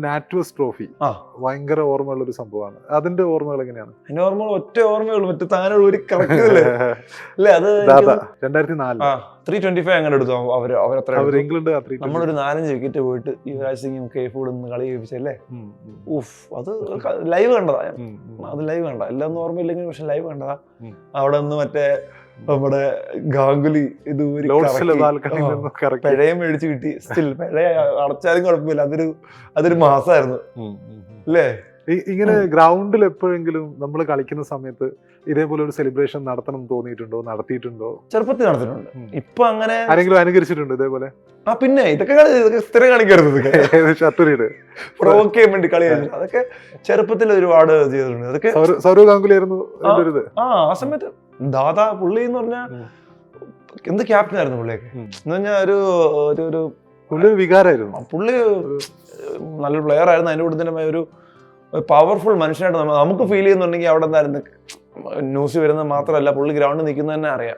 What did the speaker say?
നാറ്റ്വസ് trophy ഭയങ്കര ഓർമ്മയുള്ള ഒരു സംഭവമാണ്. അതിന്റെ ഓർമ്മകൾ എങ്ങനെയാണ്? അതിന്റെ ഓർമ്മകൾ ഒറ്റ ഓർമ്മയുള്ളൂ, മറ്റേ താനുള്ള ഒരു കറക്റ്റല്ലേ അല്ലേ? അത് 2004 325 അങ്ങനെ എടുത്തു അവരത്ര. ഇംഗ്ലണ്ട് നമ്മളൊരു 4-5 വിക്കറ്റ് പോയിട്ട് യുവരാജ് സിംഗും കെയ്ഫോർഡും കളി കഴിപ്പിച്ചല്ലേ. ഉഫ്, അത് ലൈവ് കണ്ടതാ. അത് ലൈവ് കണ്ട, എല്ലാം ഒന്നും ഓർമ്മയില്ലെങ്കിൽ പക്ഷെ ലൈവ് കണ്ടതാ. അവിടെ നിന്ന് മറ്റേ നമ്മുടെ ഗാംഗുലി ഇത് പിഴയും മേടിച്ച് കിട്ടി. സ്റ്റിൽ പിഴ അടച്ചാലും കുഴപ്പമില്ല, അതൊരു മാസമായിരുന്നു അല്ലേ. ഇങ്ങനെ ഗ്രൗണ്ടിൽ എപ്പോഴെങ്കിലും നമ്മൾ കളിക്കുന്ന സമയത്ത് ഇതേപോലെ ഒരു സെലിബ്രേഷൻ നടത്തണം തോന്നിയിട്ടുണ്ടോ, നടത്തിയിട്ടുണ്ടോ? ചെറുപ്പത്തിൽ നടത്തിയിട്ടുണ്ട്. ഇപ്പൊ അങ്ങനെ ആരെങ്കിലും അനുകരിച്ചിട്ടുണ്ടോ ഇതേപോലെ? പിന്നെ ഇതൊക്കെ സ്ഥിരം കാണിക്കരുത്, പ്രൊവോക്ക് ചെയ്യാൻ വേണ്ടി കളി കഴിഞ്ഞു. അതൊക്കെ ചെറുപ്പത്തിൽ ഒരുപാട് ചെയ്തിട്ടുണ്ട്. അതൊക്കെ സൗരവ് ഗാംഗുലി ആയിരുന്നു ആ സമയത്ത്. ദാദാ പുള്ളി എന്ന് പറഞ്ഞാൽ എന്ത് ക്യാപ്റ്റൻ ആയിരുന്നു പുള്ളിയൊക്കെ എന്ന് പറഞ്ഞാൽ ഒരു വികാരമായിരുന്നു. പുള്ളി നല്ലൊരു പ്ലെയർ ആയിരുന്നു. അതിന്റെ കൂടെ തന്നെ ഒരു പവർഫുൾ മനുഷ്യനായിട്ട് നമുക്ക് ഫീൽ ചെയ്യുന്നുണ്ടെങ്കിൽ അവിടെ എന്തായിരുന്നു ന്യൂസ് വരുന്നത് മാത്രമല്ല, പുള്ളി ഗ്രൗണ്ടിൽ നിൽക്കുന്നത് തന്നെ അറിയാം.